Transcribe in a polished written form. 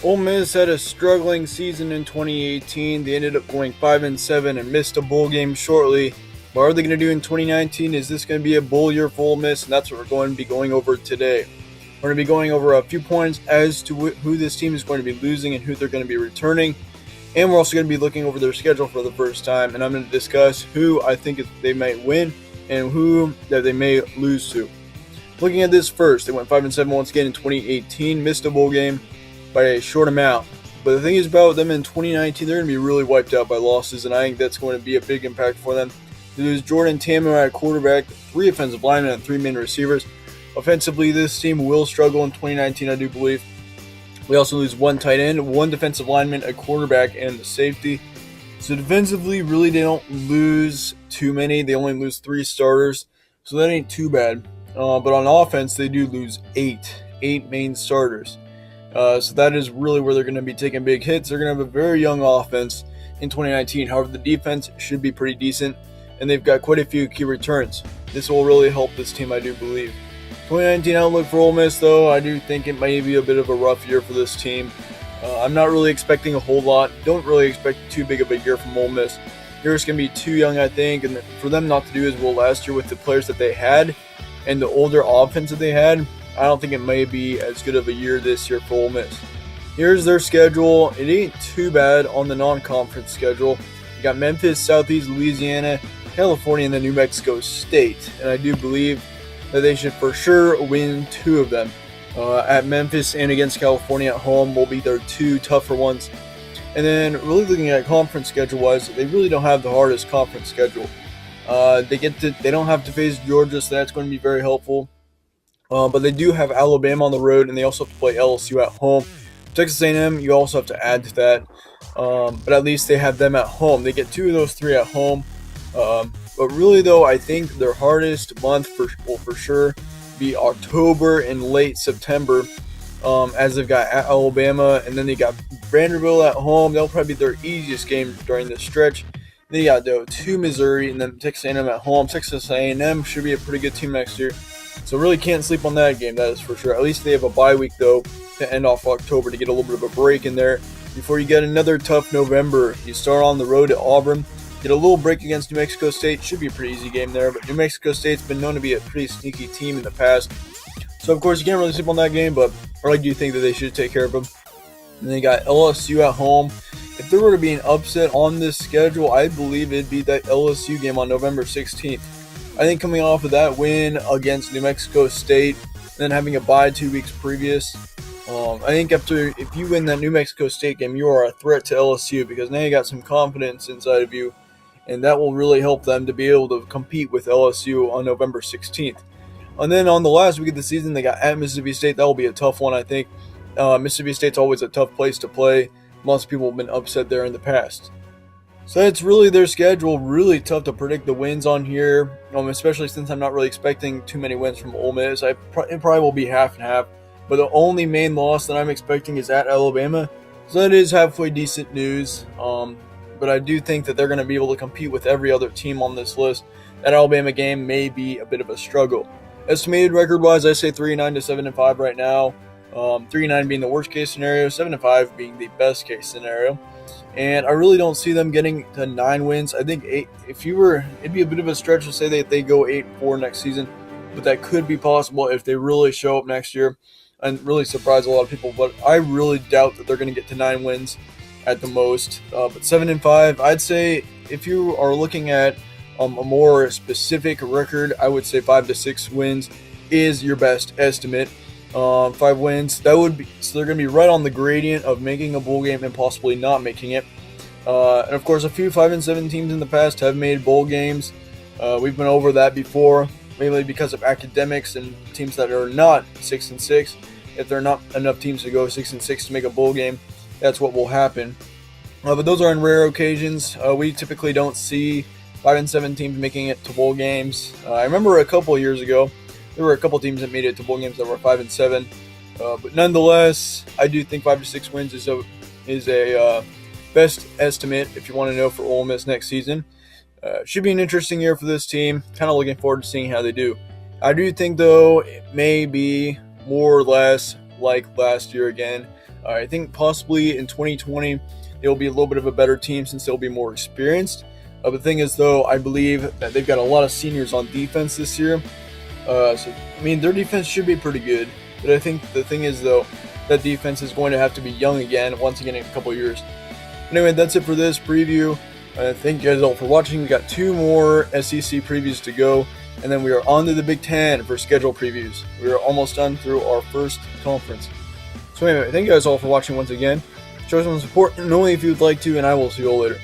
Ole Miss had a struggling season in 2018. They ended up going 5-7 and missed a bowl game shortly. What are they going to do in 2019? Is this going to be a bowl year for Ole Miss? And that's what we're going to be going over today. We're going to be going over a few points as to who this team is going to be losing and who they're going to be returning. And we're also going to be looking over their schedule for the first time. And I'm going to discuss who I think they might win and who that they may lose to. Looking at this first, they went 5-7 once again in 2018, missed a bowl game by a short amount. But the thing is about them in 2019, they're going to be really wiped out by losses, and I think that's going to be a big impact for them. They lose Jordan Tammer at quarterback, 3 offensive linemen, and 3 main receivers. Offensively, this team will struggle in 2019, I do believe. We also lose 1 tight end, 1 defensive lineman, a quarterback, and a safety. So defensively, really they don't lose too many. They only lose 3 starters, so that ain't too bad. But on offense, they do lose 8 main starters. So that is really where they're going to be taking big hits. They're going to have a very young offense in 2019. However, the defense should be pretty decent, and they've got quite a few key returns. This will really help this team, I do believe. 2019 outlook for Ole Miss, though, I do think it may be a bit of a rough year for this team. I'm not really expecting a whole lot. Don't really expect too big of a year from Ole Miss. They're just going to be too young, I think, and for them not to do as well last year with the players that they had and the older offense that they had, I don't think it may be as good of a year this year for Ole Miss. Here's their schedule. It ain't too bad on the non-conference schedule. You got Memphis, Southeast Louisiana, California, and then New Mexico State. And I do believe that they should for sure win 2 of them. At Memphis and against California at home will be their 2 tougher ones. And then really looking at conference schedule-wise, they really don't have the hardest conference schedule. They don't have to face Georgia, so that's going to be very helpful. But they do have Alabama on the road, and they also have to play LSU at home. Texas A&M, you also have to add to that. But at least they have them at home. They get 2 of those 3 at home. But really, though, I think their hardest month will for sure be October and late September, as they've got Alabama, and then they got Vanderbilt at home. That'll probably be their easiest game during this stretch. Then you got 2 Missouri, and then Texas A&M at home. Texas A&M should be a pretty good team next year. So really can't sleep on that game, that is for sure. At least they have a bye week, though, to end off October to get a little bit of a break in there before you get another tough November. You start on the road at Auburn, get a little break against New Mexico State. Should be a pretty easy game there, but New Mexico State's been known to be a pretty sneaky team in the past. So, of course, you can't really sleep on that game, but I really do think that they should take care of them. And then you got LSU at home. If there were to be an upset on this schedule, I believe it'd be that LSU game on November 16th. I think coming off of that win against New Mexico State, and then having a bye 2 weeks previous, I think if you win that New Mexico State game, you are a threat to LSU because now you got some confidence inside of you, and that will really help them to be able to compete with LSU on November 16th. And then on the last week of the season, they got at Mississippi State. That will be a tough one, I think. Mississippi State's always a tough place to play. Lots of people have been upset there in the past. So that's really their schedule. Really tough to predict the wins on here, especially since I'm not really expecting too many wins from Ole Miss. It probably will be half and half. But the only main loss that I'm expecting is at Alabama. So that is halfway decent news. But I do think that they're going to be able to compete with every other team on this list. That Alabama game may be a bit of a struggle. Estimated record-wise, I say 3-9 to 7-5 right now. 3-9 being the worst case scenario, 7-5 being the best case scenario. And I really don't see them getting to 9 wins. I think it'd be a bit of a stretch to say that they go 8-4 next season, but that could be possible if they really show up next year and really surprise a lot of people. But I really doubt that they're going to get to 9 wins at the most. But 7-5, I'd say if you are looking at a more specific record, I would say 5 to 6 wins is your best estimate. 5 wins, so they're going to be right on the gradient of making a bowl game and possibly not making it. And of course, a few 5-7 teams in the past have made bowl games. We've been over that before, mainly because of academics and teams that are not 6-6. If there are not enough teams to go 6-6 to make a bowl game, that's what will happen. But those are in rare occasions. We typically don't see 5-7 teams making it to bowl games. I remember a couple years ago, there were a couple teams that made it to bowl games that were 5-7, but nonetheless, I do think 5 to 6 wins is a best estimate if you want to know for Ole Miss next season. Should be an interesting year for this team. Kind of looking forward to seeing how they do. I do think, though, it may be more or less like last year again. I think possibly in 2020 they'll be a little bit of a better team since they'll be more experienced. The thing is, though, I believe that they've got a lot of seniors on defense this year. Their defense should be pretty good. But I think the thing is, though, that defense is going to have to be young again once again in a couple years. Anyway, that's it for this preview. Thank you guys all for watching. We got 2 more SEC previews to go, and then we are on to the Big Ten for schedule previews. We are almost done through our first conference. So anyway, thank you guys all for watching once again. Show some support, and only if you'd like to, and I will see you all later.